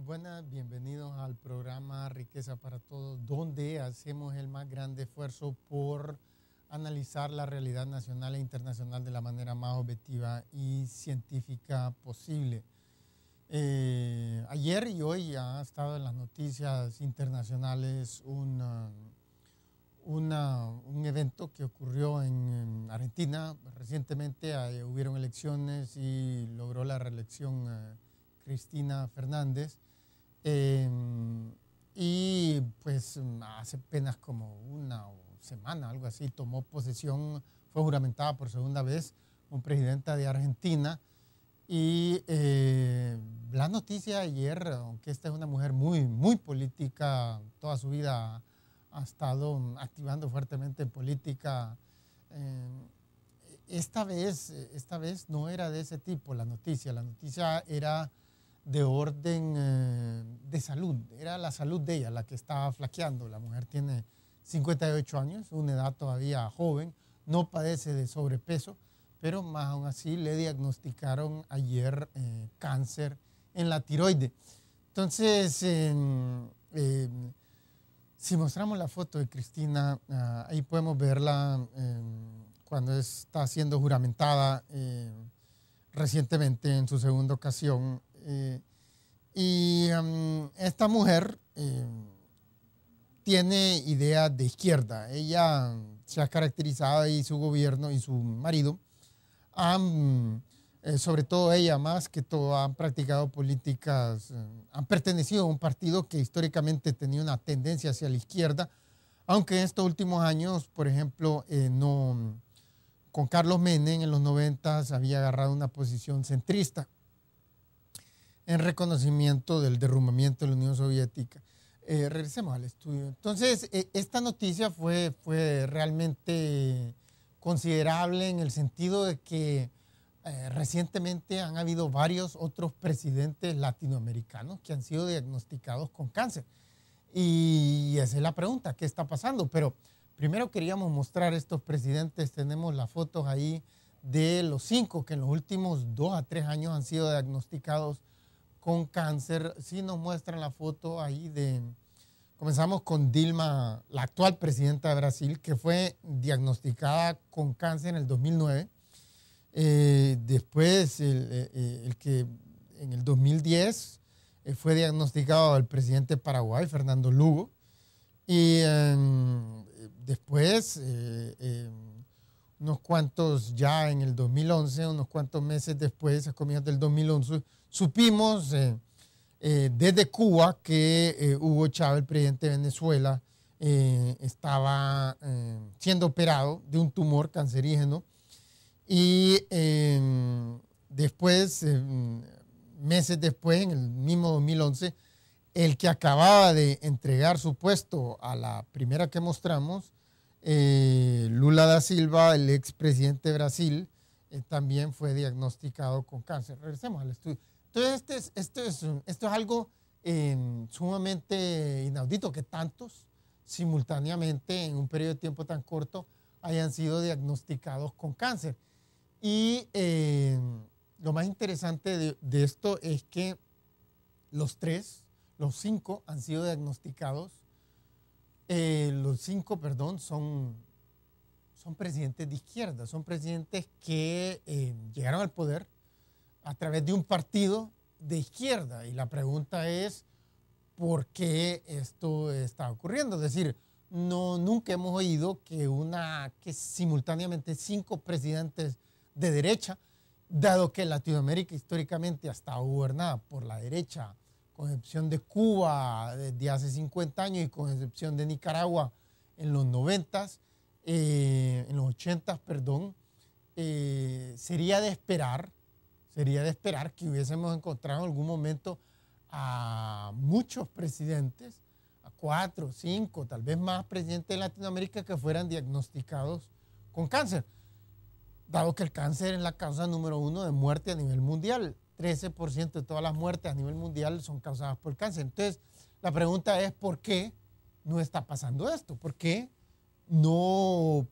buenas, bienvenidos al programa Riqueza para Todos, donde hacemos el más grande esfuerzo por analizar la realidad nacional e internacional de la manera más objetiva y científica posible. Ayer y hoy ha estado en las noticias internacionales un evento que ocurrió en Argentina. Recientemente hubieron elecciones y logró la reelección Cristina Fernández. Y pues hace apenas como una semana, algo así, tomó posesión, fue juramentada por segunda vez como presidenta de Argentina. Y la noticia ayer, aunque esta es una mujer muy política, toda su vida ha estado activando fuertemente en política, esta vez no era de ese tipo la noticia era de orden de salud, era la salud de ella la que estaba flaqueando. La mujer tiene 58 años, una edad todavía joven, no padece de sobrepeso, pero más aún así le diagnosticaron ayer cáncer en la tiroide. Entonces, si mostramos la foto de Cristina, ahí podemos verla cuando está siendo juramentada recientemente en su segunda ocasión. Esta mujer tiene ideas de izquierda. Ella se ha caracterizado, y su gobierno y su marido sobre todo ella más que todo, han practicado políticas, han pertenecido a un partido que históricamente tenía una tendencia hacia la izquierda, aunque en estos últimos años, por ejemplo, con Carlos Menem en los 90 había agarrado una posición centrista en reconocimiento del derrumbamiento de la Unión Soviética. Regresemos al estudio. Entonces, esta noticia fue realmente considerable en el sentido de que recientemente han habido varios otros presidentes latinoamericanos que han sido diagnosticados con cáncer. Y esa es la pregunta, ¿qué está pasando? Pero primero queríamos mostrar estos presidentes. Tenemos las fotos ahí de los 5 que en los últimos 2 a 3 años han sido diagnosticados con cáncer. Sí nos muestran la foto ahí comenzamos con Dilma, la actual presidenta de Brasil, que fue diagnosticada con cáncer en el 2009. Después, el que en el 2010 fue diagnosticado el presidente de Paraguay, Fernando Lugo. Y después, unos cuantos ya en el 2011, unos cuantos meses después, a comienzos del 2011, supimos desde Cuba que Hugo Chávez, el presidente de Venezuela, estaba siendo operado de un tumor cancerígeno. Y después, meses después, en el mismo 2011, el que acababa de entregar su puesto a la primera que mostramos, Lula da Silva, el expresidente de Brasil, también fue diagnosticado con cáncer. Regresemos al estudio. Entonces, esto es algo sumamente inaudito, que tantos simultáneamente en un periodo de tiempo tan corto hayan sido diagnosticados con cáncer. Y lo más interesante de esto es que los 5 han sido diagnosticados. Los 5, perdón, son presidentes de izquierda, son presidentes que llegaron al poder a través de un partido de izquierda. Y la pregunta es, ¿por qué esto está ocurriendo? Es decir, nunca hemos oído que simultáneamente 5 presidentes de derecha, dado que Latinoamérica históricamente ha estado gobernada por la derecha, con excepción de Cuba desde hace 50 años y con excepción de Nicaragua en los 90s, en los 80s, perdón, sería de esperar que hubiésemos encontrado en algún momento a muchos presidentes, a 4, 5, tal vez más presidentes de Latinoamérica que fueran diagnosticados con cáncer, dado que el cáncer es la causa número 1 de muerte a nivel mundial. 13% de todas las muertes a nivel mundial son causadas por cáncer. Entonces, la pregunta es, ¿por qué no está pasando esto? ¿Por qué no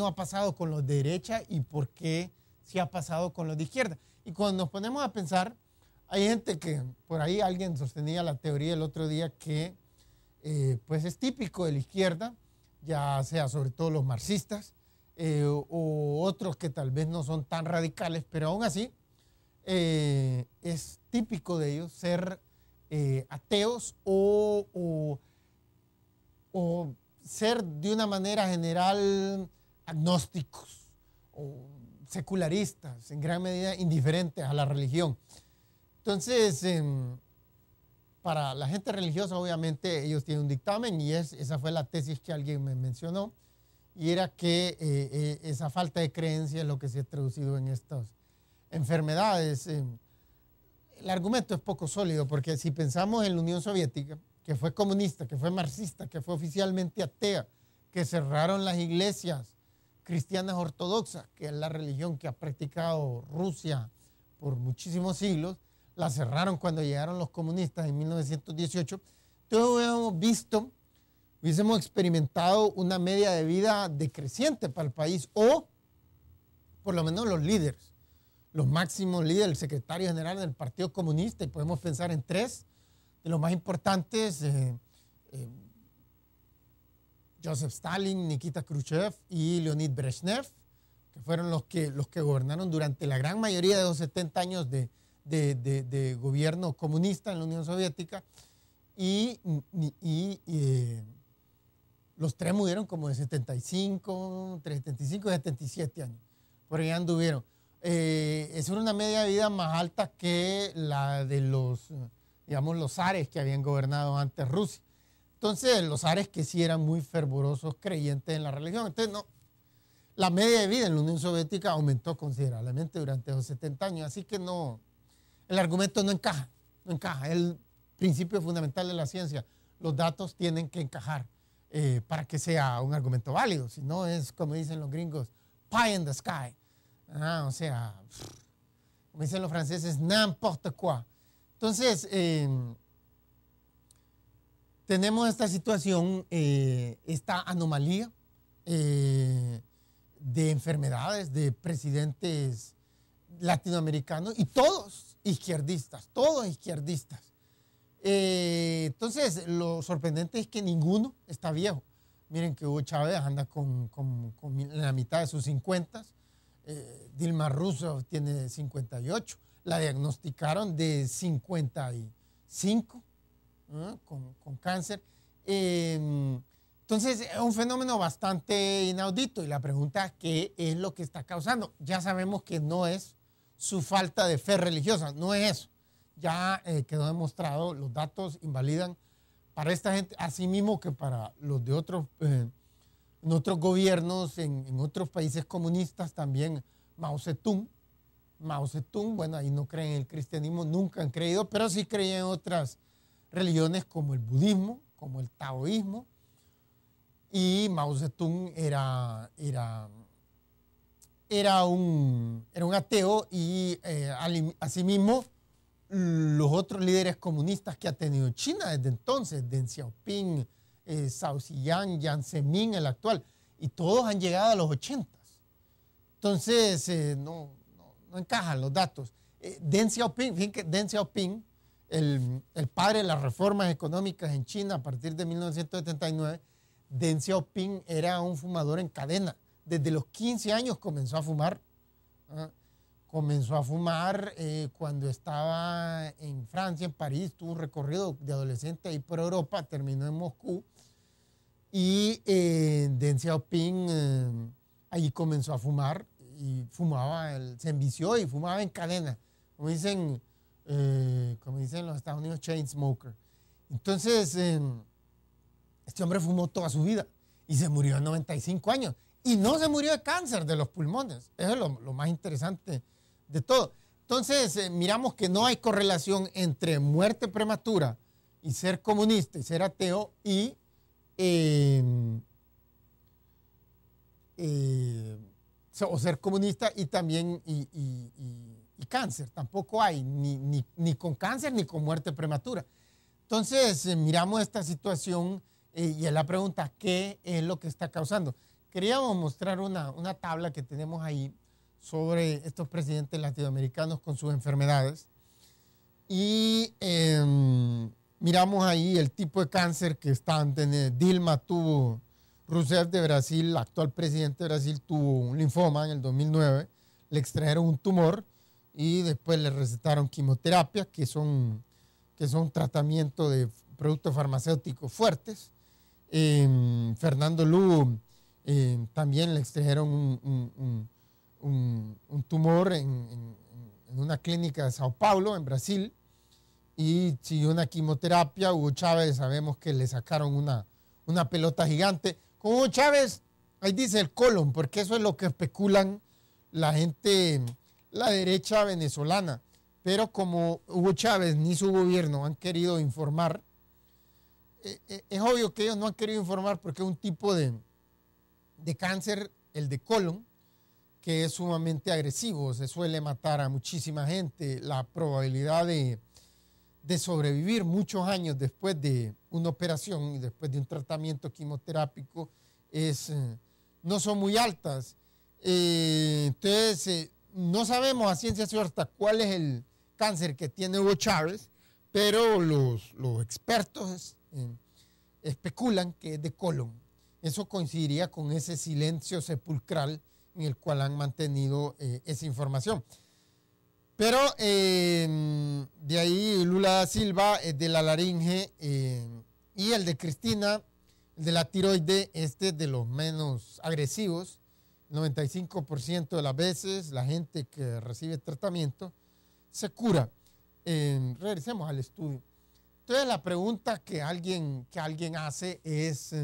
ha pasado con los de derecha y por qué sí ha pasado con los de izquierda? Y cuando nos ponemos a pensar, Hay gente que, por ahí alguien sostenía la teoría el otro día que pues es típico de la izquierda, ya sea sobre todo los marxistas o otros que tal vez no son tan radicales, pero aún así es típico de ellos ser ateos o ser de una manera general agnósticos o secularistas, en gran medida indiferentes a la religión. Entonces, para la gente religiosa, obviamente, ellos tienen un dictamen y esa fue la tesis que alguien me mencionó, y era que esa falta de creencia es lo que se ha traducido en estas enfermedades. El argumento es poco sólido porque si pensamos en la Unión Soviética, que fue comunista, que fue marxista, que fue oficialmente atea, que cerraron las iglesias cristianas ortodoxas, que es la religión que ha practicado Rusia por muchísimos siglos, la cerraron cuando llegaron los comunistas en 1918. Entonces hubiésemos experimentado una media de vida decreciente para el país, o por lo menos los líderes, los máximos líderes, el secretario general del Partido Comunista, y podemos pensar en tres de los más importantes, Joseph Stalin, Nikita Khrushchev y Leonid Brezhnev, que fueron los que gobernaron durante la gran mayoría de los 70 años de gobierno comunista en la Unión Soviética, y los tres murieron como de 75, entre 75 y 77 años, por ahí anduvieron. Es una media de vida más alta que la de los zares que habían gobernado antes Rusia. Entonces, los zares que sí eran muy fervorosos creyentes en la religión. Entonces, no, la media de vida en la Unión Soviética aumentó considerablemente durante los 70 años, así que no, el argumento no encaja, el principio fundamental de la ciencia. Los datos tienen que encajar para que sea un argumento válido, si no es, como dicen los gringos, pie in the sky. O sea, como dicen los franceses, n'importe quoi. Entonces, tenemos esta situación, esta anomalía de enfermedades de presidentes latinoamericanos y todos izquierdistas, entonces, lo sorprendente es que ninguno está viejo. Miren que Hugo Chávez anda con la mitad de sus 50. Dilma Rousseff tiene 58. La diagnosticaron de 55 con cáncer. Entonces, es un fenómeno bastante inaudito. Y la pregunta, ¿qué es lo que está causando? Ya sabemos que no es su falta de fe religiosa, no es eso. Ya quedó demostrado, los datos invalidan para esta gente, así mismo que para los de otros, en otros gobiernos, en otros países comunistas también. Mao Zedong, bueno, ahí no creen en el cristianismo, nunca han creído, pero sí creían en otras religiones como el budismo, como el taoísmo, y Mao Zedong era un ateo, y asimismo los otros líderes comunistas que ha tenido China desde entonces, Deng Xiaoping, Zhao Ziyang, Jiang Zemin, el actual, y todos han llegado a los 80. Entonces, no encajan los datos. Deng Xiaoping, fíjense que Deng Xiaoping, el padre de las reformas económicas en China a partir de 1979, Deng Xiaoping era un fumador en cadena. Desde los 15 años comenzó a fumar. Comenzó a fumar cuando estaba en Francia, en París, tuvo un recorrido de adolescente ahí por Europa, terminó en Moscú, y Deng Xiaoping allí comenzó a fumar y se envició y fumaba en cadena, como dicen en los Estados Unidos, chain smoker. Entonces, este hombre fumó toda su vida y se murió a 95 años. Y no se murió de cáncer de los pulmones. Eso es lo más interesante de todo. Entonces, miramos que no hay correlación entre muerte prematura y ser comunista y ser ateo y o ser comunista y también y cáncer. Tampoco hay ni con cáncer ni con muerte prematura. Entonces, miramos esta situación y es la pregunta, ¿qué es lo que está causando? Queríamos mostrar una tabla que tenemos ahí sobre estos presidentes latinoamericanos con sus enfermedades. Y miramos ahí el tipo de cáncer que están teniendo. Dilma tuvo, Rousseff de Brasil, el actual presidente de Brasil, tuvo un linfoma en el 2009. Le extrajeron un tumor y después le recetaron quimioterapia, que son tratamientos de productos farmacéuticos fuertes. Fernando Lugo también le extrajeron un tumor en una clínica de Sao Paulo, en Brasil, y siguió una quimioterapia. Hugo Chávez, sabemos que le sacaron una pelota gigante. Con Hugo Chávez, ahí dice el colon, porque eso es lo que especulan la gente, la derecha venezolana. Pero como Hugo Chávez ni su gobierno han querido informar, es obvio que ellos no han querido informar porque es un tipo de cáncer, el de colon, que es sumamente agresivo, se suele matar a muchísima gente. La probabilidad de sobrevivir muchos años después de una operación y después de un tratamiento quimioterápico no son muy altas. Entonces, no sabemos a ciencia cierta cuál es el cáncer que tiene Hugo Chávez, pero los expertos especulan que es de colon. Eso coincidiría con ese silencio sepulcral en el cual han mantenido esa información. Pero de ahí Lula da Silva, de la laringe, y el de Cristina, el de la tiroide, de los menos agresivos. 95% de las veces la gente que recibe tratamiento se cura. Regresemos al estudio. Entonces la pregunta que alguien hace es,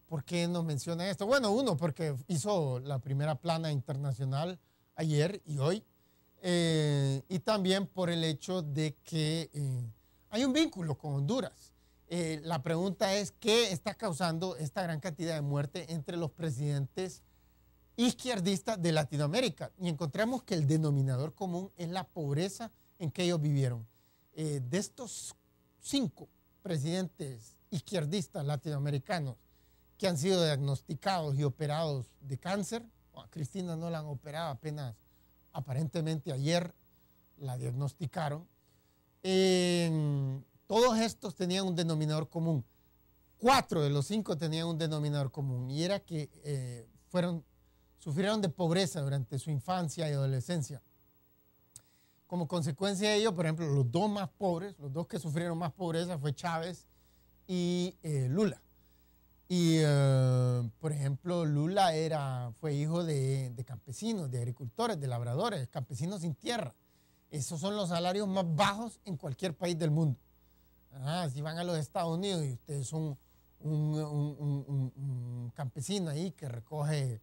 ¿por qué nos menciona esto? Bueno, uno, porque hizo la primera plana internacional ayer y hoy, y también por el hecho de que hay un vínculo con Honduras. La pregunta es, ¿qué está causando esta gran cantidad de muerte entre los presidentes izquierdistas de Latinoamérica? Y encontramos que el denominador común es la pobreza en que ellos vivieron. De estos 5 presidentes izquierdistas latinoamericanos que han sido diagnosticados y operados de cáncer, a Cristina no la han operado, apenas aparentemente ayer la diagnosticaron. Todos estos tenían un denominador común. 4 de los 5 tenían un denominador común, y era que sufrieron de pobreza durante su infancia y adolescencia. Como consecuencia de ello, por ejemplo, los 2 más pobres, los 2 que sufrieron más pobreza fue Chávez y Lula. Y, por ejemplo, Lula fue hijo de campesinos, de agricultores, de labradores, campesinos sin tierra. Esos son los salarios más bajos en cualquier país del mundo. Si van a los Estados Unidos y ustedes son un campesino ahí que recoge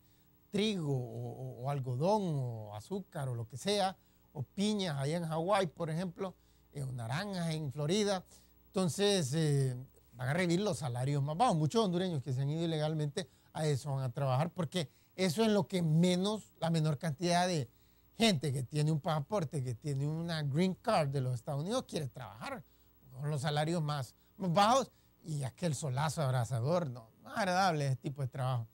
trigo o algodón o azúcar o lo que sea, o piñas allá en Hawái, por ejemplo, o naranjas en Florida, entonces van a recibir los salarios más bajos. Muchos hondureños que se han ido ilegalmente a eso van a trabajar, porque eso es lo que la menor cantidad de gente que tiene un pasaporte, que tiene una green card de los Estados Unidos, quiere trabajar con los salarios más bajos, y aquel solazo abrasador, no agradable ese tipo de trabajo.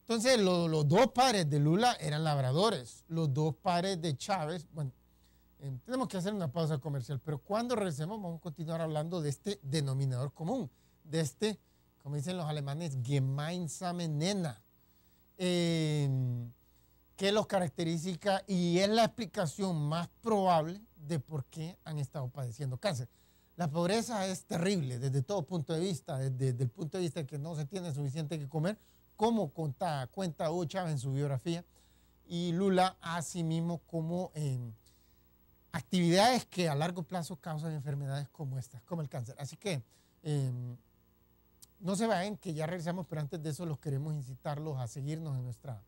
Entonces, los 2 padres de Lula eran labradores, los 2 padres de Chávez. Bueno, tenemos que hacer una pausa comercial, pero cuando regresemos vamos a continuar hablando de este denominador común, de como dicen los alemanes, gemeinsame Nenner, que los caracteriza y es la explicación más probable de por qué han estado padeciendo cáncer. La pobreza es terrible desde todo punto de vista, desde el punto de vista de que no se tiene suficiente que comer, como cuenta Hugo Chávez en su biografía, y Lula asimismo como actividades que a largo plazo causan enfermedades como estas, como el cáncer. Así que no se vayan, que ya regresamos, pero antes de eso los queremos incitarlos a seguirnos en nuestra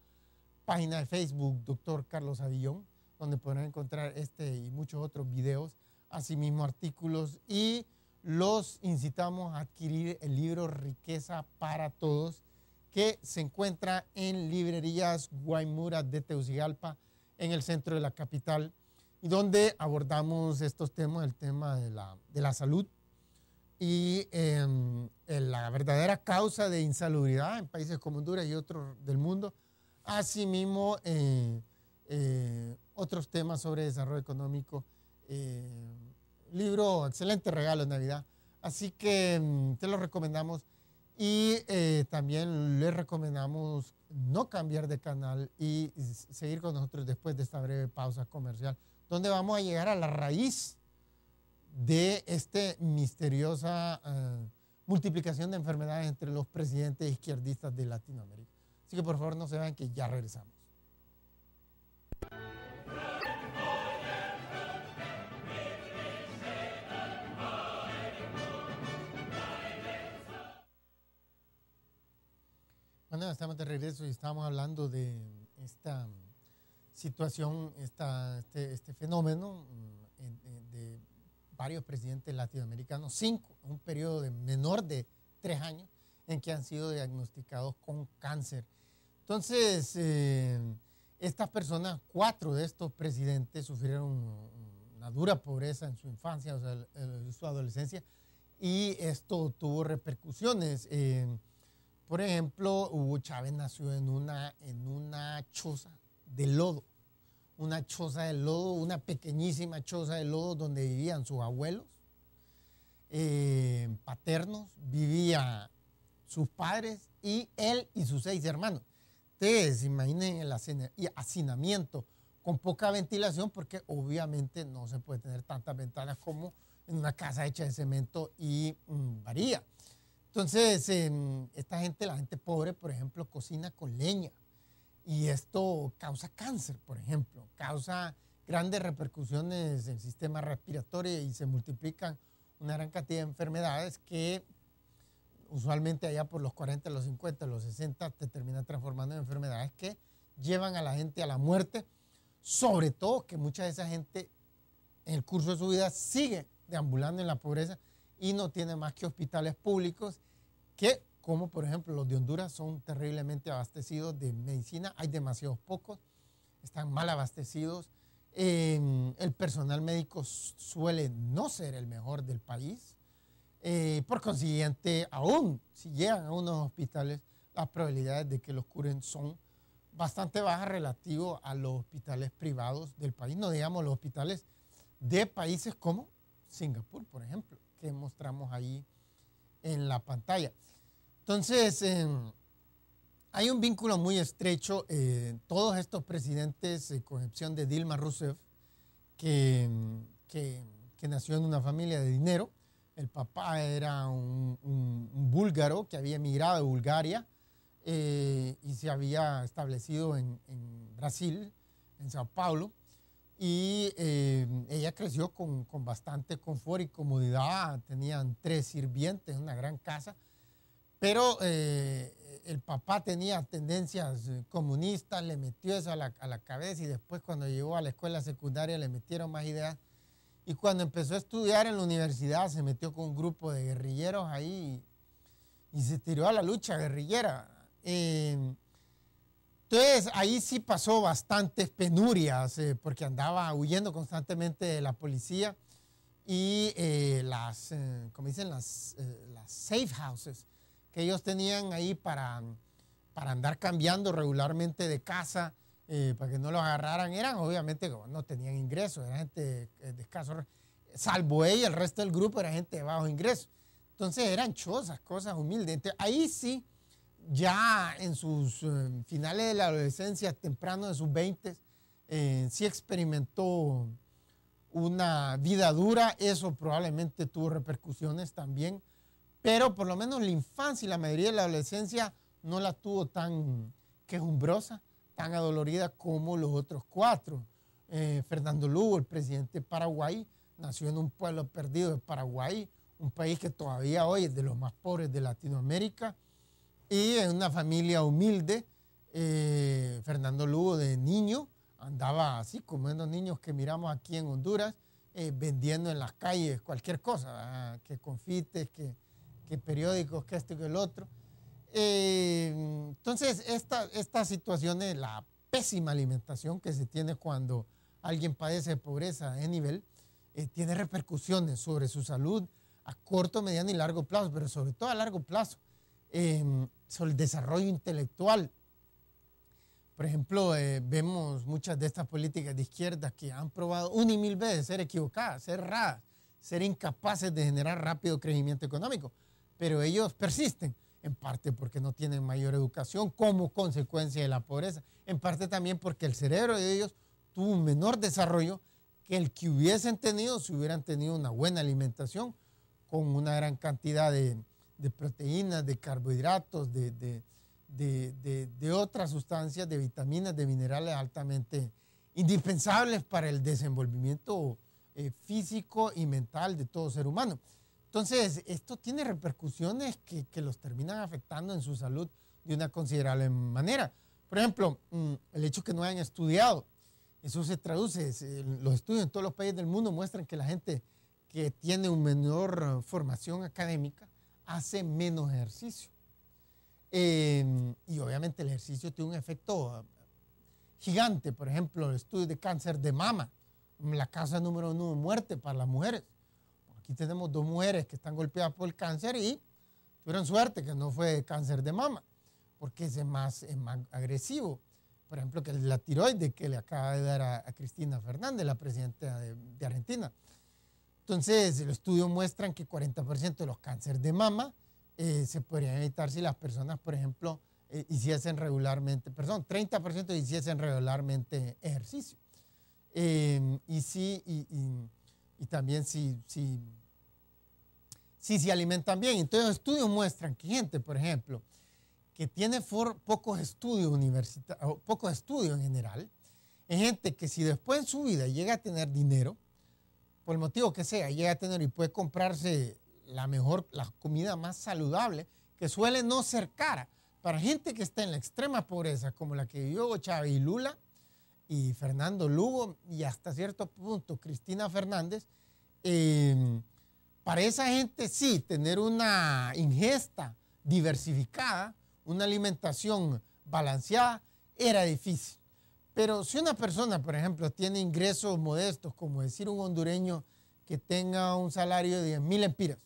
página de Facebook, Dr. Carlos Avillón, donde podrán encontrar y muchos otros videos, asimismo artículos, y los incitamos a adquirir el libro Riqueza para Todos, que se encuentra en librerías Guaymura de Tegucigalpa, en el centro de la capital, y donde abordamos estos temas, el tema de la salud y la verdadera causa de insalubridad en países como Honduras y otros del mundo. Asimismo, otros temas sobre desarrollo económico Libro, excelente regalo de Navidad. Así que te lo recomendamos. Y también les recomendamos no cambiar de canal y seguir con nosotros después de esta breve pausa comercial, donde vamos a llegar a la raíz de esta misteriosa multiplicación de enfermedades entre los presidentes izquierdistas de Latinoamérica. Así que por favor no se vayan, que ya regresamos. Bueno, estamos de regreso y estábamos hablando de esta situación, este fenómeno de varios presidentes latinoamericanos, 5, un periodo de menor de 3 años, en que han sido diagnosticados con cáncer. Entonces, estas personas, 4 de estos presidentes sufrieron una dura pobreza en su infancia, o sea, en su adolescencia, y esto tuvo repercusiones. Por ejemplo, Hugo Chávez nació en una choza de lodo, una pequeñísima choza de lodo donde vivían sus abuelos paternos, vivían sus padres y él y sus 6 hermanos. Ustedes imaginen el hacinamiento con poca ventilación, porque obviamente no se puede tener tantas ventanas como en una casa hecha de cemento y varilla. Entonces, la gente pobre, por ejemplo, cocina con leña y esto causa cáncer, por ejemplo, causa grandes repercusiones en el sistema respiratorio y se multiplican una gran cantidad de enfermedades que usualmente allá por los 40, los 50, los 60 te terminan transformando en enfermedades que llevan a la gente a la muerte, sobre todo que mucha de esa gente en el curso de su vida sigue deambulando en la pobreza y no tiene más que hospitales públicos que, como por ejemplo los de Honduras, son terriblemente abastecidos de medicina. Hay demasiados pocos, están mal abastecidos. El personal médico suele no ser el mejor del país. Por consiguiente, aún si llegan a unos hospitales, las probabilidades de que los curen son bastante bajas relativo a los hospitales privados del país. No digamos los hospitales de países como Singapur, por ejemplo, que mostramos ahí en la pantalla. Entonces, hay un vínculo muy estrecho. Todos estos presidentes, con excepción de Dilma Rousseff, que nació en una familia de dinero. El papá era un búlgaro que había emigrado de Bulgaria y se había establecido en Brasil, en Sao Paulo. Y ella creció con bastante confort y comodidad. Tenían 3 sirvientes, una gran casa. Pero el papá tenía tendencias comunistas, le metió eso a la cabeza y después cuando llegó a la escuela secundaria le metieron más ideas. Y cuando empezó a estudiar en la universidad se metió con un grupo de guerrilleros ahí y se tiró a la lucha guerrillera. Entonces ahí sí pasó bastantes penurias porque andaba huyendo constantemente de la policía y como dicen, las safe houses que ellos tenían ahí para andar cambiando regularmente de casa, para que no los agarraran, eran obviamente no tenían ingresos, era gente de escasos, salvo ella, el resto del grupo era gente de bajo ingreso. Entonces eran chozas, cosas humildes. Entonces, ahí sí, ya en sus finales de la adolescencia, temprano de sus 20, sí experimentó una vida dura. Eso probablemente tuvo repercusiones también, pero por lo menos la infancia y la mayoría de la adolescencia no la tuvo tan quejumbrosa, tan adolorida como los otros 4. Fernando Lugo, el presidente de Paraguay, nació en un pueblo perdido de Paraguay, un país que todavía hoy es de los más pobres de Latinoamérica, y en una familia humilde. Fernando Lugo de niño andaba así como en los niños que miramos aquí en Honduras, vendiendo en las calles cualquier cosa, que confites, que periódicos, que esto y que el otro. Entonces, esta situación de la pésima alimentación que se tiene cuando alguien padece de pobreza de nivel, tiene repercusiones sobre su salud a corto, mediano y largo plazo, pero sobre todo a largo plazo, sobre el desarrollo intelectual. Por ejemplo, vemos muchas de estas políticas de izquierda que han probado una y mil veces ser equivocadas, ser erradas, ser incapaces de generar rápido crecimiento económico. Pero ellos persisten, en parte porque no tienen mayor educación como consecuencia de la pobreza, en parte también porque el cerebro de ellos tuvo un menor desarrollo que el que hubiesen tenido si hubieran tenido una buena alimentación con una gran cantidad de proteínas, de carbohidratos, de otras sustancias, de vitaminas, de minerales altamente indispensables para el desenvolvimiento físico y mental de todo ser humano. Entonces, esto tiene repercusiones que los terminan afectando en su salud de una considerable manera. Por ejemplo, el hecho que no hayan estudiado, eso se traduce, los estudios en todos los países del mundo muestran que la gente que tiene una menor formación académica hace menos ejercicio. Y obviamente el ejercicio tiene un efecto gigante. Por ejemplo, el estudio de cáncer de mama, la causa número 1 de muerte para las mujeres. Aquí tenemos 2 mujeres que están golpeadas por el cáncer y tuvieron suerte que no fue cáncer de mama, porque es más agresivo. Por ejemplo, que la tiroides que le acaba de dar a Cristina Fernández, la presidenta de Argentina. Entonces, los estudios muestran que 40% de los cánceres de mama se podrían evitar si las personas, por ejemplo, hiciesen regularmente, 30% hiciesen regularmente ejercicio. Y también si se alimentan bien. Entonces, los estudios muestran que gente, por ejemplo, que tiene pocos estudios universitarios, pocos estudios en general, es gente que si después en su vida llega a tener dinero, por el motivo que sea, llega a tener y puede comprarse la comida más saludable, que suele no ser cara. Para gente que está en la extrema pobreza, como la que vivió Chávez y Lula, y Fernando Lugo, y hasta cierto punto Cristina Fernández, para esa gente sí, tener una ingesta diversificada, una alimentación balanceada, era difícil. Pero si una persona, por ejemplo, tiene ingresos modestos, como decir un hondureño que tenga un salario de 10,000 lempiras,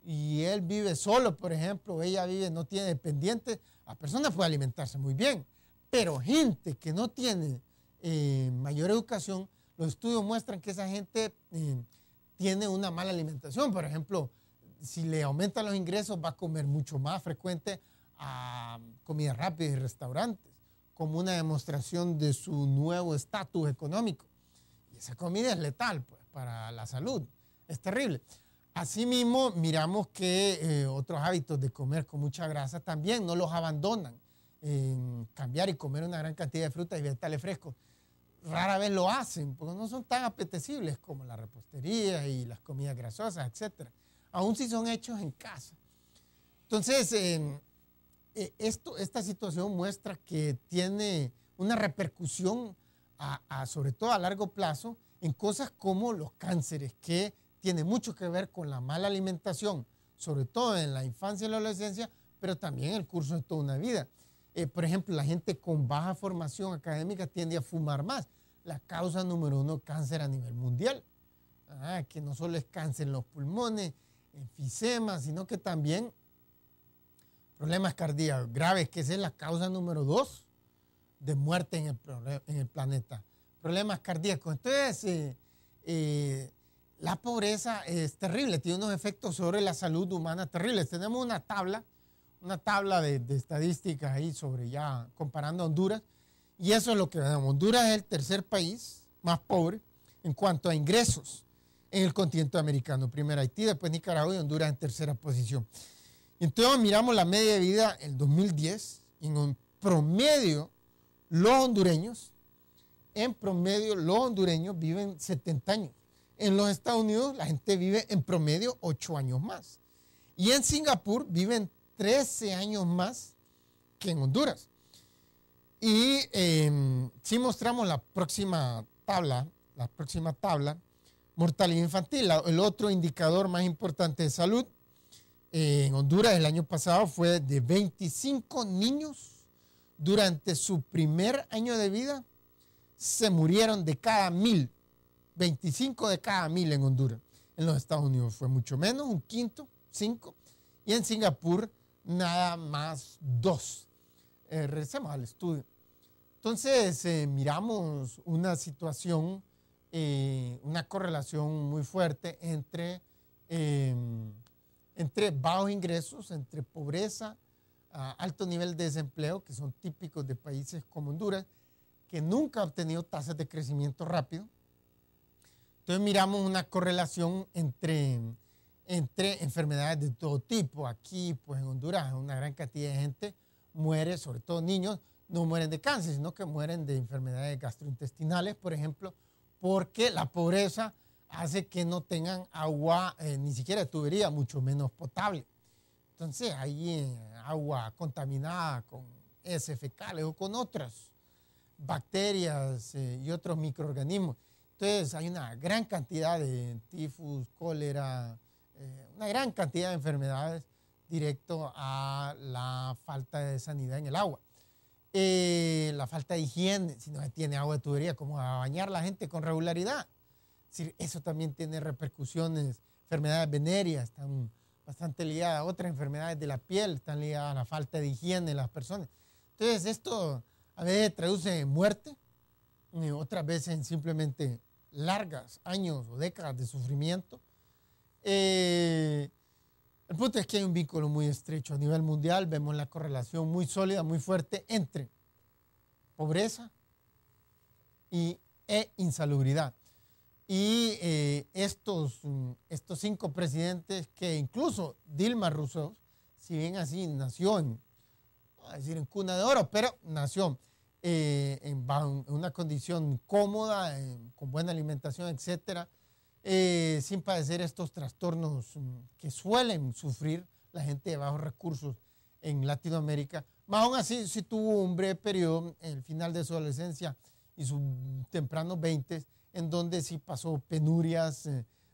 y él vive solo, por ejemplo, ella vive, no tiene dependientes, la persona puede alimentarse muy bien. Pero gente que no tiene mayor educación, los estudios muestran que esa gente tiene una mala alimentación. Por ejemplo, si le aumentan los ingresos, va a comer mucho más frecuente a comida rápida y restaurantes, como una demostración de su nuevo estatus económico. Y esa comida es letal, pues, para la salud. Es terrible. Asimismo, miramos que otros hábitos de comer con mucha grasa también no los abandonan. Cambiar y comer una gran cantidad de frutas y vegetales frescos. Rara vez lo hacen, porque no son tan apetecibles como la repostería y las comidas grasosas, etc. Aún si son hechos en casa. Entonces, esta situación muestra que tiene una repercusión, sobre todo a largo plazo, en cosas como los cánceres, que tiene mucho que ver con la mala alimentación, sobre todo en la infancia y la adolescencia, pero también en el curso de toda una vida. Por ejemplo, la gente con baja formación académica tiende a fumar más. La causa número 1 de cáncer a nivel mundial. Que no solo es cáncer en los pulmones, enfisema, sino que también problemas cardíacos graves, que esa es la causa número 2 de muerte en el planeta. Problemas cardíacos. Entonces, la pobreza es terrible, tiene unos efectos sobre la salud humana terribles. Tenemos una tabla de estadísticas ahí sobre ya comparando a Honduras, y eso es lo que vemos. Honduras es el tercer país más pobre en cuanto a ingresos en el continente americano. Primero Haití, después Nicaragua y Honduras en tercera posición. Entonces miramos la media de vida en 2010, en un promedio los hondureños viven 70 años. En los Estados Unidos la gente vive en promedio 8 años más. Y en Singapur viven 13 años más que en Honduras. Y si mostramos la próxima tabla, mortalidad infantil, el otro indicador más importante de salud. En Honduras el año pasado fue de 25 niños durante su primer año de vida, se murieron de cada 1,000. 25 de cada 1,000 en Honduras. En los Estados Unidos fue mucho menos, un quinto, 5. Y en Singapur nada más 2. Regresemos al estudio. Entonces, miramos una situación, una correlación muy fuerte entre bajos ingresos, entre pobreza, alto nivel de desempleo, que son típicos de países como Honduras, que nunca ha obtenido tasas de crecimiento rápido. Entonces miramos una correlación entre enfermedades de todo tipo. Aquí, pues en Honduras, una gran cantidad de gente muere, sobre todo niños, no mueren de cáncer, sino que mueren de enfermedades gastrointestinales, por ejemplo, porque la pobreza hace que no tengan agua, ni siquiera de tubería, mucho menos potable. Entonces hay agua contaminada con heces fecales o con otras bacterias y otros microorganismos. Entonces hay una gran cantidad de tifus, cólera, una gran cantidad de enfermedades directo a la falta de sanidad en el agua. La falta de higiene, si no se tiene agua de tubería, ¿cómo va a bañar la gente con regularidad? Es decir, eso también tiene repercusiones, enfermedades venéreas, están bastante ligadas a otras enfermedades de la piel, están ligadas a la falta de higiene de las personas. Entonces esto a veces traduce en muerte, otras veces en simplemente largas años o décadas de sufrimiento. El punto es que hay un vínculo muy estrecho a nivel mundial. Vemos la correlación muy sólida, muy fuerte entre pobreza e insalubridad. Y estos 5 presidentes, que incluso Dilma Rousseff, si bien así nació en cuna de oro, pero nació en una condición cómoda, con buena alimentación, etcétera, sin padecer estos trastornos que suelen sufrir la gente de bajos recursos en Latinoamérica. Más aún así, sí tuvo un breve periodo, el final de su adolescencia y sus tempranos 20, en donde sí pasó penurias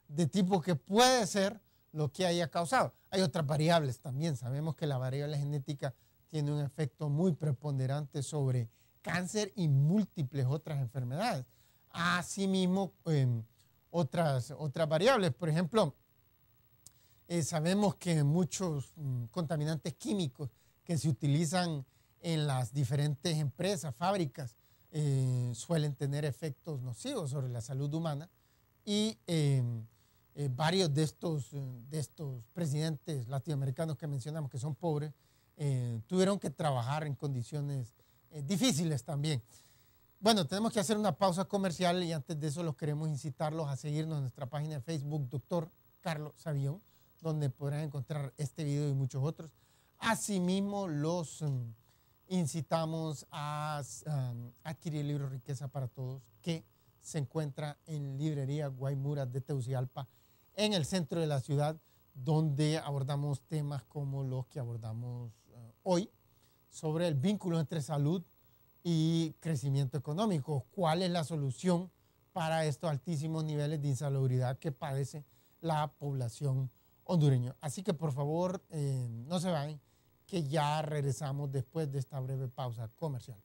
de tipo que puede ser lo que haya causado. Hay otras variables también. Sabemos que la variable genética tiene un efecto muy preponderante sobre cáncer y múltiples otras enfermedades. Asimismo, otras variables. Por ejemplo, sabemos que muchos contaminantes químicos que se utilizan en las diferentes empresas, fábricas, suelen tener efectos nocivos sobre la salud humana y varios de estos presidentes latinoamericanos que mencionamos que son pobres tuvieron que trabajar en condiciones difíciles también. Bueno, tenemos que hacer una pausa comercial y antes de eso los queremos incitarlos a seguirnos en nuestra página de Facebook, Dr. Carlos Sabión, donde podrán encontrar este video y muchos otros. Asimismo, los incitamos a adquirir el libro Riqueza para Todos, que se encuentra en librería Guaymuras de Tegucigalpa, en el centro de la ciudad, donde abordamos temas como los que abordamos hoy, sobre el vínculo entre salud y crecimiento económico. ¿Cuál es la solución para estos altísimos niveles de insalubridad que padece la población hondureña? Así que por favor, no se vayan, que ya regresamos después de esta breve pausa comercial.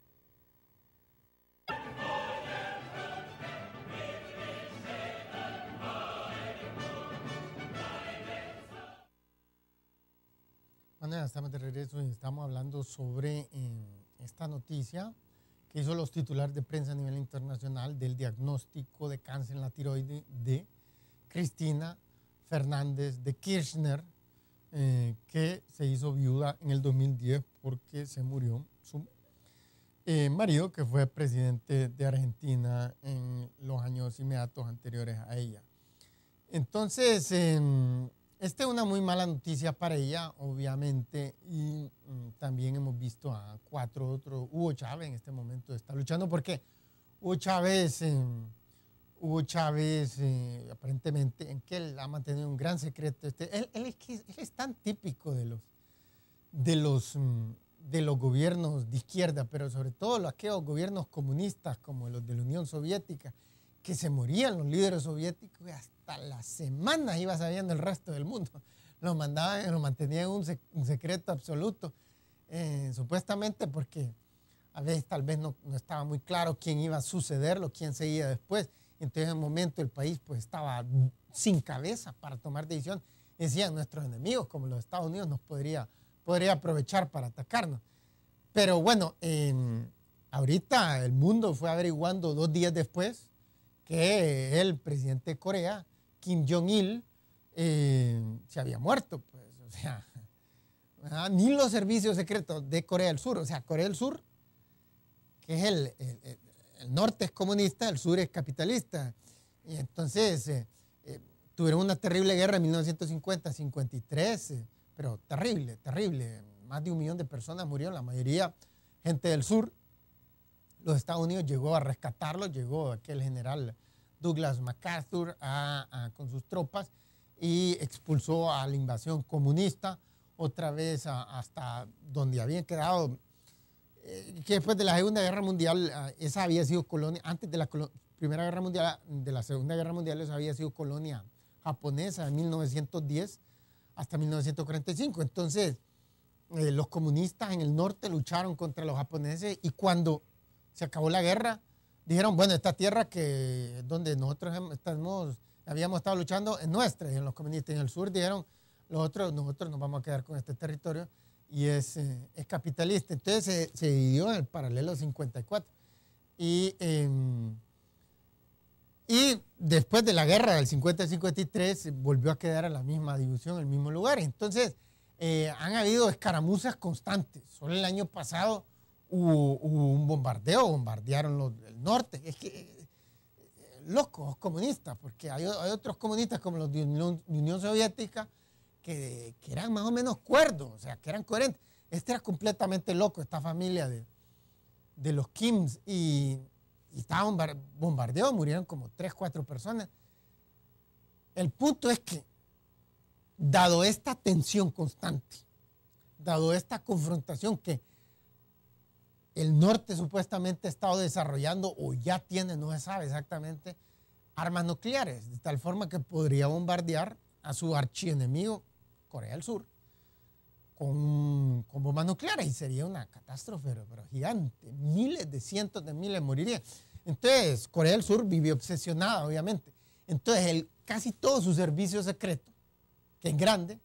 Bueno, ya estamos de regreso y estamos hablando sobre esta noticia que hizo los titulares de prensa a nivel internacional del diagnóstico de cáncer en la tiroide de Cristina Fernández de Kirchner, que se hizo viuda en el 2010 porque se murió su marido, que fue presidente de Argentina en los años inmediatos anteriores a ella. Entonces, esta es una muy mala noticia para ella, obviamente, y también hemos visto a 4 otros. Hugo Chávez en este momento está luchando porque Hugo Chávez aparentemente, en que él ha mantenido un gran secreto. Él es tan típico de los gobiernos de izquierda, pero sobre todo aquellos gobiernos comunistas como los de la Unión Soviética, que se morían los líderes soviéticos y hasta las semanas iba sabiendo el resto del mundo. Lo mantenían un secreto absoluto, supuestamente porque a veces tal vez no estaba muy claro quién iba a sucederlo, quién seguía después. Entonces en un momento el país pues estaba sin cabeza para tomar decisiones. Decían, nuestros enemigos como los Estados Unidos nos podría aprovechar para atacarnos. Pero bueno, ahorita el mundo fue averiguando 2 días después que el presidente de Corea, Kim Jong-il, se había muerto. Pues, o sea, ni los servicios secretos de Corea del Sur. O sea, Corea del Sur, que es el norte es comunista, el sur es capitalista. Y entonces tuvieron una terrible guerra en 1950-53, pero terrible, terrible. Más de 1 millón de personas murieron, la mayoría gente del sur. Los Estados Unidos llegó a rescatarlos, llegó aquel general Douglas MacArthur con sus tropas y expulsó a la invasión comunista otra vez hasta donde habían quedado, que después de la Segunda Guerra Mundial, esa había sido colonia, antes de la Primera Guerra Mundial, de la Segunda Guerra Mundial, esa había sido colonia japonesa de 1910 hasta 1945. Entonces, los comunistas en el norte lucharon contra los japoneses y cuando se acabó la guerra, dijeron, bueno, esta tierra que donde nosotros habíamos estado luchando es nuestra. Y en los comunistas en el sur dijeron, nosotros nos vamos a quedar con este territorio y es capitalista. Entonces se dividió en el paralelo 54. Y después de la guerra del 50-53 volvió a quedar a la misma división, en el mismo lugar. Entonces han habido escaramuzas constantes. Solo el año pasado hubo un bombardeo, bombardearon el norte. Es que locos comunistas, porque hay otros comunistas como los de Unión Soviética que eran más o menos cuerdos, o sea, que eran coherentes. Este era completamente loco, esta familia de los Kims, y estaban bombardeados, murieron como 3, 4 personas. El punto es que, dado esta tensión constante, dado esta confrontación que el norte supuestamente ha estado desarrollando o ya tiene, no se sabe exactamente, armas nucleares, de tal forma que podría bombardear a su archienemigo, Corea del Sur, con bombas nucleares, y sería una catástrofe pero gigante. Miles de cientos de miles morirían. Entonces, Corea del Sur vive obsesionada, obviamente. Entonces, casi todo su servicio secreto, que es grande,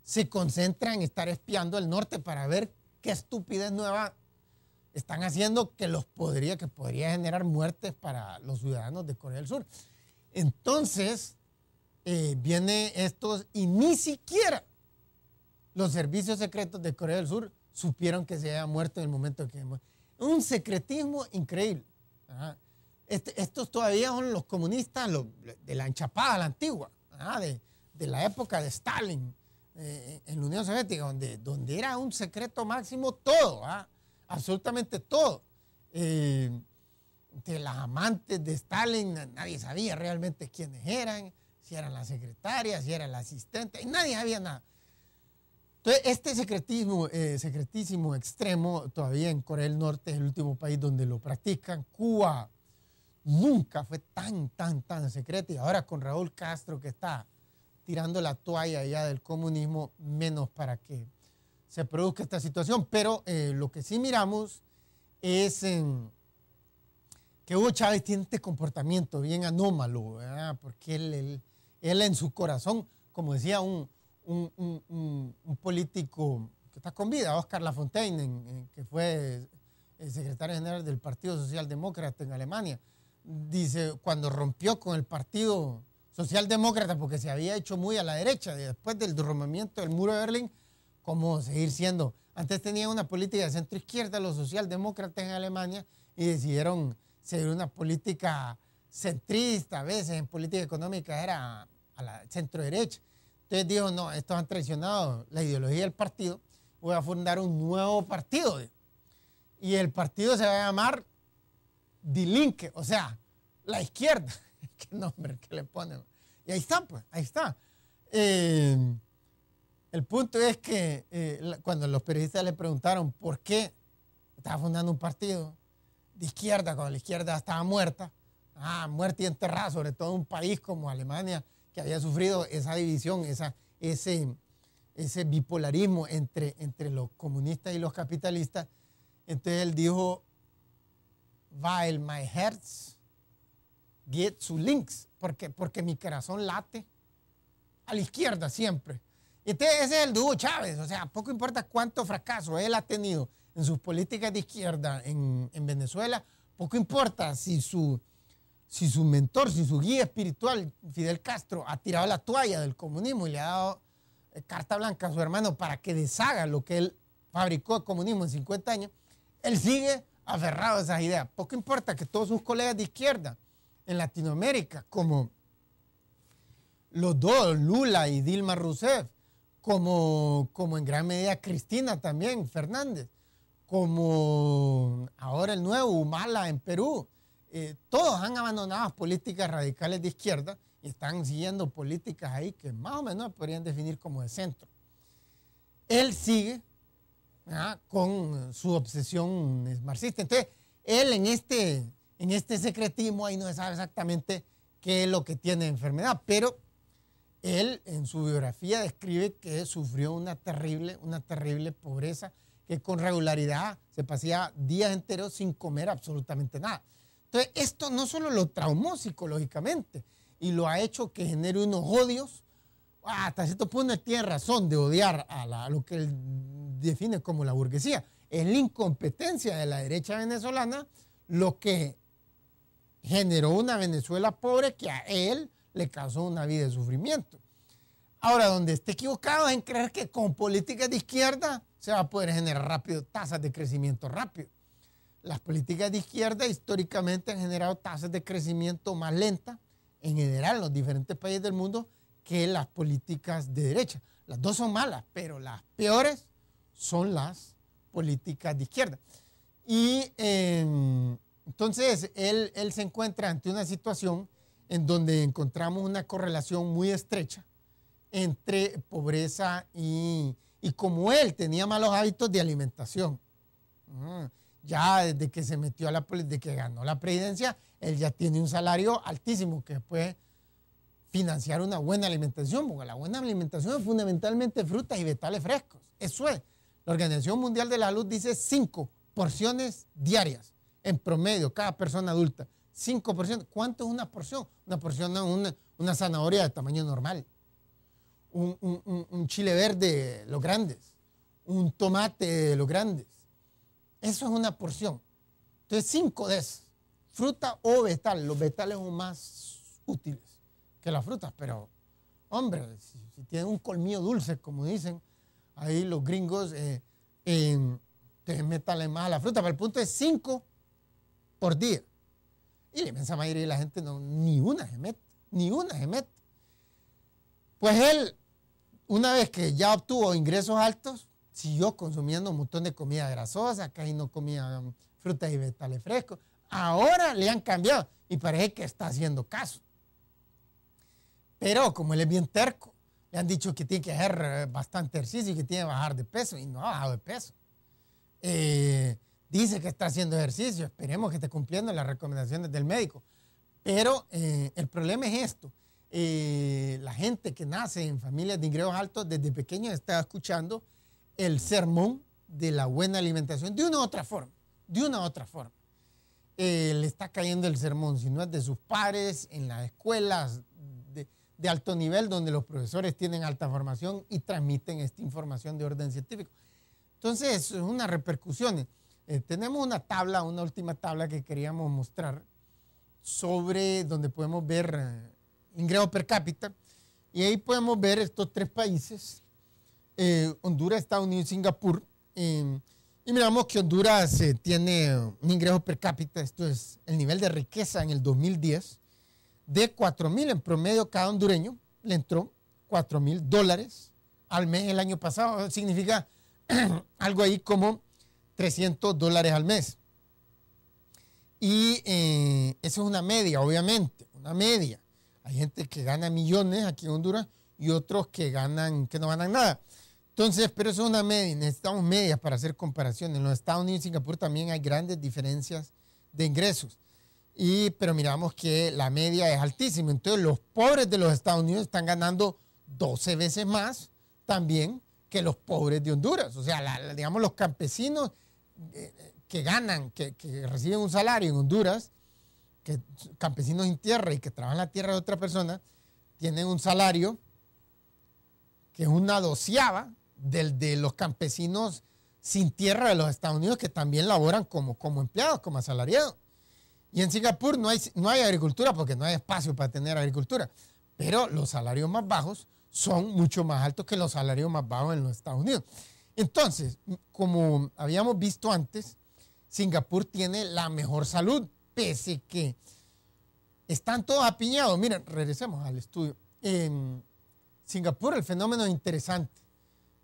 se concentra en estar espiando el norte para ver qué estupidez nueva están haciendo que podría generar muertes para los ciudadanos de Corea del Sur. Entonces, viene estos, y ni siquiera los servicios secretos de Corea del Sur supieron que se había muerto en el momento que un secretismo increíble. Estos todavía son los comunistas de la enchapada, la antigua, de la época de Stalin, en la Unión Soviética, donde era un secreto máximo todo, absolutamente todo. De las amantes de Stalin, nadie sabía realmente quiénes eran, si eran las secretarias, si eran la asistente, y nadie sabía nada. Entonces, este secretísimo extremo, todavía en Corea del Norte es el último país donde lo practican. Cuba nunca fue tan secreto, y ahora con Raúl Castro, que está tirando la toalla ya del comunismo, menos para que se produzca esta situación. Pero lo que sí miramos es que Hugo Chávez tiene este comportamiento bien anómalo, ¿verdad? Porque él en su corazón, como decía un político que está con vida, Oscar Lafontaine, que fue el secretario general del Partido Socialdemócrata en Alemania, dice, cuando rompió con el Partido Socialdemócrata, porque se había hecho muy a la derecha, después del derrumbamiento del muro de Berlín, ¿cómo seguir siendo? Antes tenían una política de centro-izquierda los socialdemócratas en Alemania y decidieron seguir una política centrista, a veces en política económica era a la centro-derecha. Entonces dijo, no, estos han traicionado la ideología del partido, voy a fundar un nuevo partido. Y el partido se va a llamar Die Linke, o sea, la izquierda. Qué nombre que le ponen. Y ahí está, pues, ahí está. El punto es que cuando los periodistas le preguntaron por qué estaba fundando un partido de izquierda, cuando la izquierda estaba muerta, muerta y enterrada, sobre todo en un país como Alemania, que había sufrido esa división, ese bipolarismo entre los comunistas y los capitalistas. Entonces él dijo, weil mein Herz geht zu links, porque mi corazón late a la izquierda siempre. Entonces ese es el de Hugo Chávez, o sea, poco importa cuánto fracaso él ha tenido en sus políticas de izquierda en Venezuela, poco importa si su mentor, si su guía espiritual, Fidel Castro, ha tirado la toalla del comunismo y le ha dado carta blanca a su hermano para que deshaga lo que él fabricó de comunismo en 50 años, él sigue aferrado a esas ideas. Poco importa que todos sus colegas de izquierda en Latinoamérica, como los dos, Lula y Dilma Rousseff, como en gran medida Cristina también, Fernández, como ahora el nuevo Humala en Perú, todos han abandonado las políticas radicales de izquierda y están siguiendo políticas ahí que más o menos podrían definir como de centro. Él sigue con su obsesión marxista. Entonces, él en este secretismo ahí no se sabe exactamente qué es lo que tiene de enfermedad, pero él en su biografía describe que sufrió una terrible pobreza, que con regularidad se pasaba días enteros sin comer absolutamente nada. Entonces, esto no solo lo traumó psicológicamente y lo ha hecho que genere unos odios. Hasta cierto punto él tiene razón de odiar a lo que él define como la burguesía. Es la incompetencia de la derecha venezolana lo que generó una Venezuela pobre que a él le causó una vida de sufrimiento. Ahora, donde esté equivocado es en creer que con políticas de izquierda se va a poder generar rápido tasas de crecimiento rápido. Las políticas de izquierda históricamente han generado tasas de crecimiento más lentas en general en los diferentes países del mundo que las políticas de derecha. Las dos son malas, pero las peores son las políticas de izquierda. Y entonces él se encuentra ante una situación en donde encontramos una correlación muy estrecha entre pobreza y como él tenía malos hábitos de alimentación. Ya desde que se metió a desde que ganó la presidencia, él ya tiene un salario altísimo que puede financiar una buena alimentación, porque la buena alimentación es fundamentalmente frutas y vegetales frescos. Eso es. La Organización Mundial de la Salud dice 5 porciones diarias en promedio, cada persona adulta. 5 porciones. ¿Cuánto es una porción? Una porción es una zanahoria de tamaño normal. Un chile verde, los grandes. Un tomate, los grandes. Eso es una porción. Entonces, 5 de esas. Fruta o vegetal. Los vegetales son más útiles que las frutas, pero, hombre, si tienen un colmillo dulce, como dicen ahí los gringos, te métale más a la fruta. Pero el punto es 5 por día. Y la inmensa mayoría de la gente ni una se mete. Pues él, una vez que ya obtuvo ingresos altos, siguió consumiendo un montón de comida grasosa, casi no comía frutas y vegetales frescos. Ahora le han cambiado y parece que está haciendo caso. Pero como él es bien terco, le han dicho que tiene que hacer bastante ejercicio y que tiene que bajar de peso y no ha bajado de peso. Dice que está haciendo ejercicio, esperemos que esté cumpliendo las recomendaciones del médico. Pero el problema es esto. La gente que nace en familias de ingresos altos desde pequeño está escuchando el sermón de la buena alimentación de una u otra forma. Le está cayendo el sermón, si no es de sus pares, en las escuelas de alto nivel, donde los profesores tienen alta formación y transmiten esta información de orden científico. Entonces, es una repercusión. Tenemos una última tabla que queríamos mostrar sobre donde podemos ver ingreso per cápita. Y ahí podemos ver estos 3 países, Honduras, Estados Unidos y Singapur. Y miramos que Honduras tiene un ingreso per cápita, esto es el nivel de riqueza en el 2010, de $4,000 en promedio cada hondureño. Le entró $4,000 al mes el año pasado. Significa algo ahí como $300 al mes. Y eso es una media, obviamente, una media. Hay gente que gana millones aquí en Honduras y otros que no ganan nada. Entonces, pero eso es una media, necesitamos medias para hacer comparaciones. En los Estados Unidos y Singapur también hay grandes diferencias de ingresos. Pero miramos que la media es altísima. Entonces, los pobres de los Estados Unidos están ganando 12 veces más también que los pobres de Honduras. O sea, digamos, los campesinos que reciben un salario en Honduras, campesinos en tierra y que trabajan la tierra de otra persona, tienen un salario que es una doceava del de los campesinos sin tierra de los Estados Unidos que también laboran como empleados, como asalariados. Y en Singapur no hay agricultura porque no hay espacio para tener agricultura. Pero los salarios más bajos son mucho más altos que los salarios más bajos en los Estados Unidos. Entonces, como habíamos visto antes, Singapur tiene la mejor salud, pese que están todos apiñados. Miren, regresemos al estudio. En Singapur el fenómeno es interesante.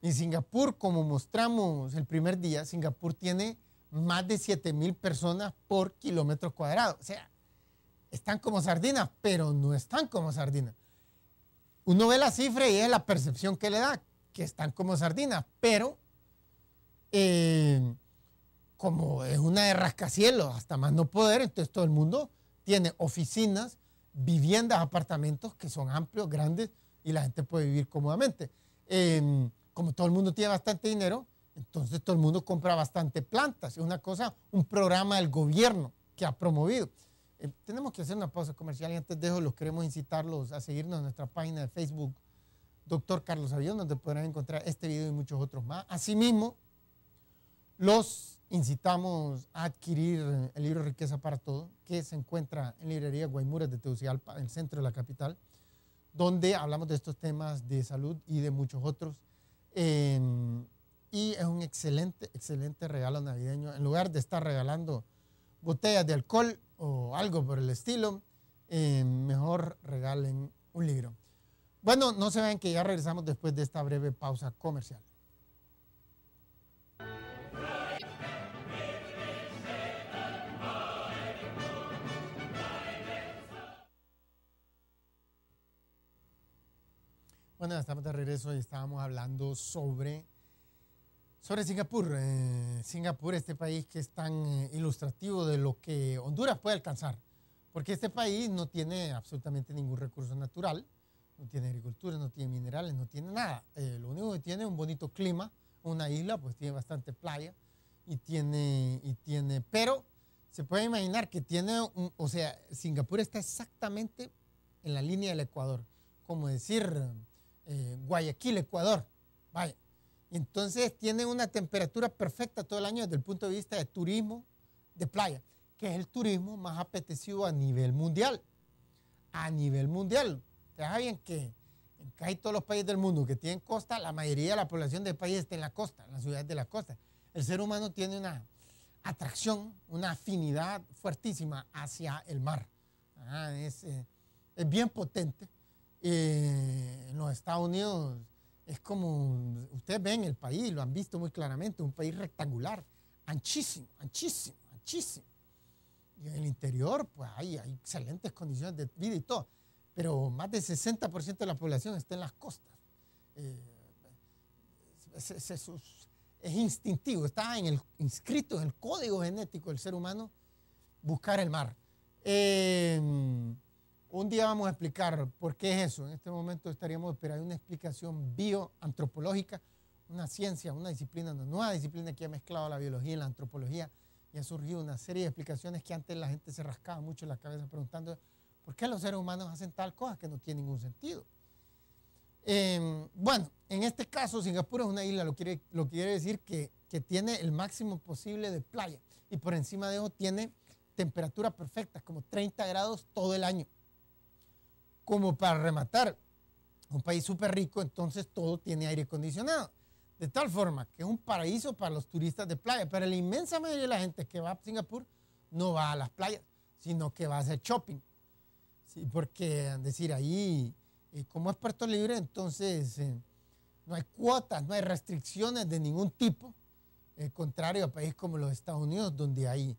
En Singapur, como mostramos el primer día, Singapur tiene más de 7,000 personas por kilómetro cuadrado. O sea, están como sardinas, pero no están como sardinas. Uno ve la cifra y es la percepción que le da, que están como sardinas, pero como es una de rascacielos hasta más no poder, entonces todo el mundo tiene oficinas, viviendas, apartamentos que son amplios, grandes y la gente puede vivir cómodamente. Como todo el mundo tiene bastante dinero, entonces todo el mundo compra bastante plantas. Es una cosa, un programa del gobierno que ha promovido. Tenemos que hacer una pausa comercial y antes de eso los queremos incitarlos a seguirnos en nuestra página de Facebook, Dr. Carlos Avión, donde podrán encontrar este video y muchos otros más. Asimismo, los incitamos a adquirir el libro Riqueza para Todos, que se encuentra en librería Guaymuras de Tegucigalpa, en el centro de la capital, donde hablamos de estos temas de salud y de muchos otros. Y es un excelente, excelente regalo navideño. En lugar de estar regalando botellas de alcohol o algo por el estilo, mejor regalen un libro. Bueno, no se vayan que ya regresamos después de esta breve pausa comercial. Bueno, estamos de regreso y estábamos hablando sobre Singapur. Singapur, este país que es tan ilustrativo de lo que Honduras puede alcanzar. Porque este país no tiene absolutamente ningún recurso natural, no tiene agricultura, no tiene minerales, no tiene nada. Lo único que tiene es un bonito clima, una isla, pues tiene bastante playa pero se puede imaginar que tiene, o sea, Singapur está exactamente en la línea del Ecuador, como decir Guayaquil, Ecuador, vaya. Entonces tiene una temperatura perfecta todo el año desde el punto de vista de turismo de playa, que es el turismo más apetecido a nivel mundial. A nivel mundial. Ustedes saben que en casi todos los países del mundo que tienen costa, la mayoría de la población del país está en la costa, en las ciudades de la costa. El ser humano tiene una atracción, una afinidad fuertísima hacia el mar. Es bien potente. En los Estados Unidos es como, ustedes ven el país, lo han visto muy claramente, un país rectangular, anchísimo, anchísimo, anchísimo. Y en el interior, pues hay excelentes condiciones de vida y todo, pero más del 60% de la población está en las costas. Es instintivo, está inscrito en el código genético del ser humano buscar el mar. Un día vamos a explicar por qué es eso. En este momento estaríamos esperando una explicación bioantropológica, una ciencia, una disciplina, una nueva disciplina que ha mezclado la biología y la antropología y ha surgido una serie de explicaciones que antes la gente se rascaba mucho la cabeza preguntando por qué los seres humanos hacen tal cosa que no tiene ningún sentido. Bueno, en este caso Singapur es una isla, lo que quiere decir que tiene el máximo posible de playa y por encima de eso tiene temperaturas perfectas, como 30 grados todo el año. Como para rematar, un país súper rico, entonces todo tiene aire acondicionado. De tal forma que es un paraíso para los turistas de playa, pero la inmensa mayoría de la gente que va a Singapur no va a las playas, sino que va a hacer shopping. Sí, porque, decir, ahí, como es Puerto Libre, entonces no hay cuotas, no hay restricciones de ningún tipo, contrario a países como los Estados Unidos, donde hay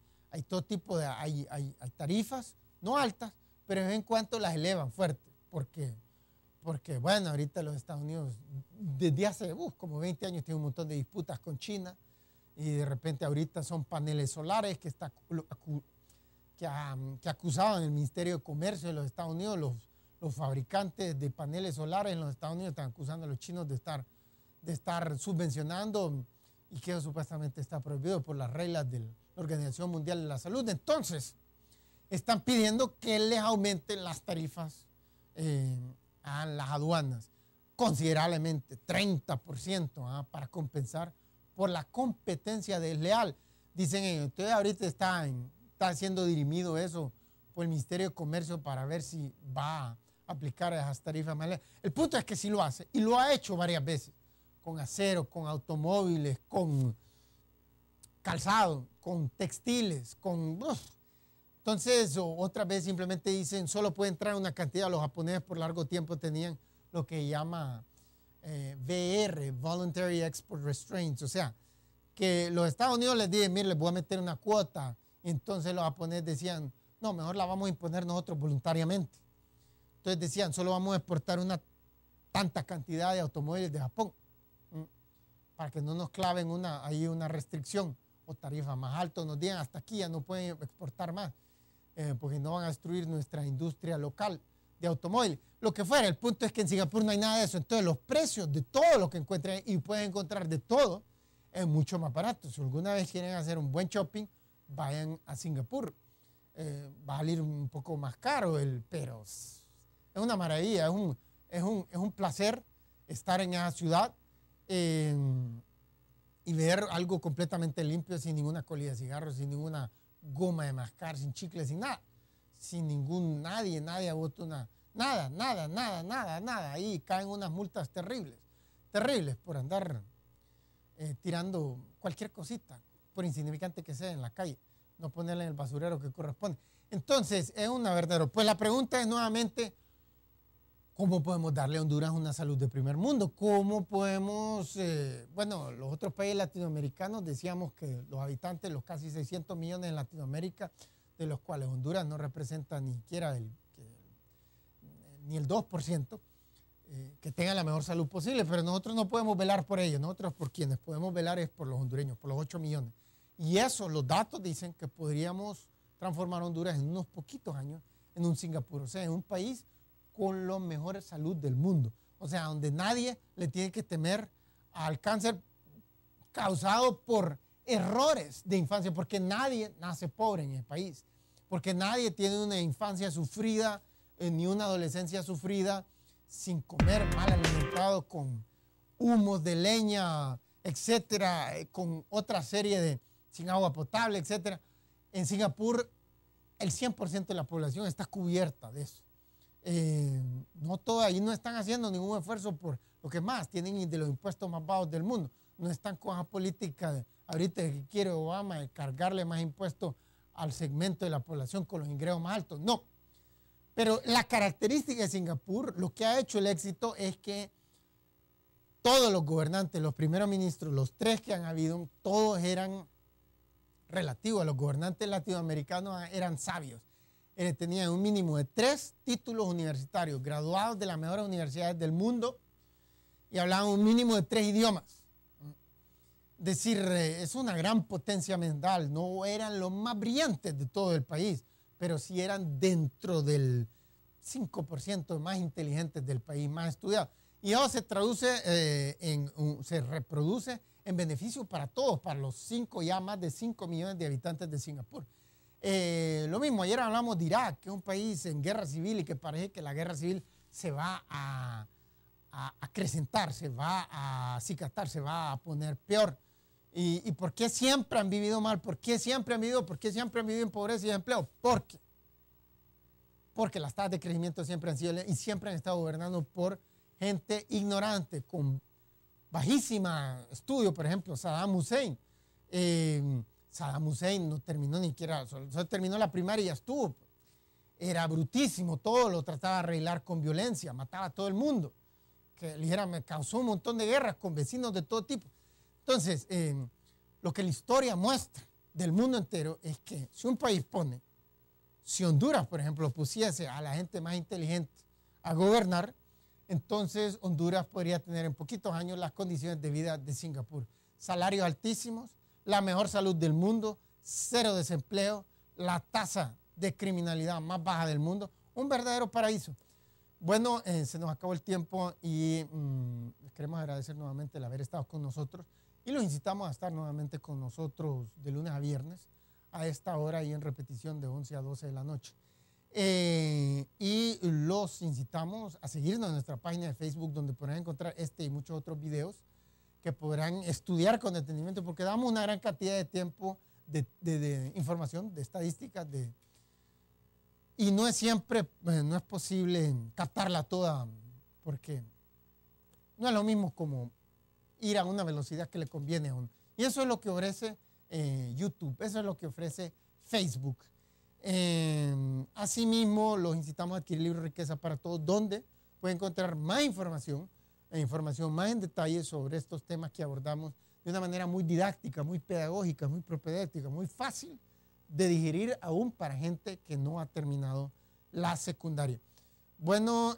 todo tipo de, hay tarifas, no altas, pero de vez en cuando las elevan fuerte, porque bueno, ahorita los Estados Unidos desde hace como 20 años tienen un montón de disputas con China y de repente ahorita son paneles solares que acusaban el Ministerio de Comercio de los Estados Unidos, los fabricantes de paneles solares en los Estados Unidos están acusando a los chinos de estar subvencionando y que eso supuestamente está prohibido por las reglas de la Organización Mundial de la Salud. Entonces, están pidiendo que les aumenten las tarifas a las aduanas considerablemente, 30%, para compensar por la competencia desleal, dicen ellos. Entonces ahorita está siendo dirimido eso por el Ministerio de Comercio para ver si va a aplicar esas tarifas más leves. El punto es que sí lo hace y lo ha hecho varias veces, con acero, con automóviles, con calzado, con textiles, con... Entonces, otra vez simplemente dicen, solo puede entrar una cantidad. Los japoneses por largo tiempo tenían lo que llama VR, Voluntary Export Restraints, o sea, que los Estados Unidos les dicen, mire, les voy a meter una cuota. Y entonces los japoneses decían, no, mejor la vamos a imponer nosotros voluntariamente. Entonces decían, solo vamos a exportar una tanta cantidad de automóviles de Japón, para que no nos claven una restricción o tarifa más alta, nos digan hasta aquí ya no pueden exportar más, porque no van a destruir nuestra industria local de automóviles. Lo que fuera, el punto es que en Singapur no hay nada de eso. Entonces los precios de todo lo que encuentren, y pueden encontrar de todo, es mucho más barato. Si alguna vez quieren hacer un buen shopping, vayan a Singapur. Va a salir un poco más caro, pero es una maravilla, es un placer estar en esa ciudad y ver algo completamente limpio, sin ninguna colilla de cigarros, sin ninguna goma de mascar, sin chicle, sin nada. Sin nadie ha botado nada. Ahí caen unas multas terribles por andar tirando cualquier cosita, por insignificante que sea en la calle, no ponerla en el basurero que corresponde. Entonces, es una verdadera. Pues la pregunta es nuevamente, ¿cómo podemos darle a Honduras una salud de primer mundo? ¿Cómo podemos, los otros países latinoamericanos, decíamos que los habitantes, los casi 600 millones en Latinoamérica, de los cuales Honduras no representa ni siquiera ni el 2%, que tengan la mejor salud posible, pero nosotros no podemos velar por ellos. Nosotros por quienes podemos velar es por los hondureños, por los 8 millones. Y eso, los datos dicen que podríamos transformar Honduras en unos poquitos años en un Singapur, o sea, en un país con la mejor salud del mundo. O sea, donde nadie le tiene que temer al cáncer causado por errores de infancia, porque nadie nace pobre en el país, porque nadie tiene una infancia sufrida, ni una adolescencia sufrida, sin comer, mal alimentado, con humos de leña, etcétera, con otra serie sin agua potable, etcétera. En Singapur, el 100% de la población está cubierta de eso. No todos ahí no están haciendo ningún esfuerzo por lo que más tienen de los impuestos más bajos del mundo. No están con esa política de ahorita que quiere Obama de cargarle más impuestos al segmento de la población con los ingresos más altos. No. Pero la característica de Singapur, lo que ha hecho el éxito es que todos los gobernantes, los primeros ministros, los 3 que han habido, todos eran relativos a los gobernantes latinoamericanos, eran sabios. Tenían un mínimo de 3 títulos universitarios, graduados de las mejores universidades del mundo, y hablaban un mínimo de 3 idiomas. Es decir, es una gran potencia mental. No eran los más brillantes de todo el país, pero sí eran dentro del 5% más inteligentes del país, más estudiados. Y eso se traduce, se reproduce en beneficio para todos, para los ya más de 5 millones de habitantes de Singapur. Lo mismo, ayer hablamos de Irak, que es un país en guerra civil y que parece que la guerra civil se va a acrecentar, se va a acicatar, se va a poner peor. ¿Y por qué siempre han vivido mal? ¿Por qué siempre han vivido en pobreza y desempleo? Porque las tasas de crecimiento siempre han sido y siempre han estado gobernando por gente ignorante, con bajísima estudio. Por ejemplo, Saddam Hussein. Saddam Hussein no terminó ni siquiera, solo terminó la primaria y ya estuvo. Era brutísimo, todo lo trataba de arreglar con violencia, mataba a todo el mundo. Que me causó un montón de guerras con vecinos de todo tipo. Entonces, lo que la historia muestra del mundo entero es que si un país si Honduras, por ejemplo, pusiese a la gente más inteligente a gobernar, entonces Honduras podría tener en poquitos años las condiciones de vida de Singapur. Salarios altísimos, la mejor salud del mundo, 0 desempleo, la tasa de criminalidad más baja del mundo, un verdadero paraíso. Bueno, se nos acabó el tiempo y les queremos agradecer nuevamente el haber estado con nosotros y los incitamos a estar nuevamente con nosotros de lunes a viernes a esta hora y en repetición de 11 a 12 de la noche. Y los incitamos a seguirnos en nuestra página de Facebook, donde podrán encontrar este y muchos otros videos que podrán estudiar con detenimiento, porque damos una gran cantidad de tiempo de información, de estadísticas, y no es siempre, no es posible captarla toda, porque no es lo mismo como ir a una velocidad que le conviene a uno. Y eso es lo que ofrece YouTube, eso es lo que ofrece Facebook. Asimismo, los incitamos a adquirir el libro Riqueza para Todos, donde pueden encontrar más información, información más en detalle sobre estos temas que abordamos de una manera muy didáctica, muy pedagógica, muy propedéutica, muy fácil de digerir aún para gente que no ha terminado la secundaria. Bueno,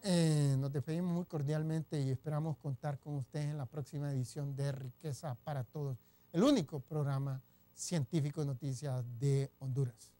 nos despedimos muy cordialmente y esperamos contar con ustedes en la próxima edición de Riqueza para Todos, el único programa científico de noticias de Honduras.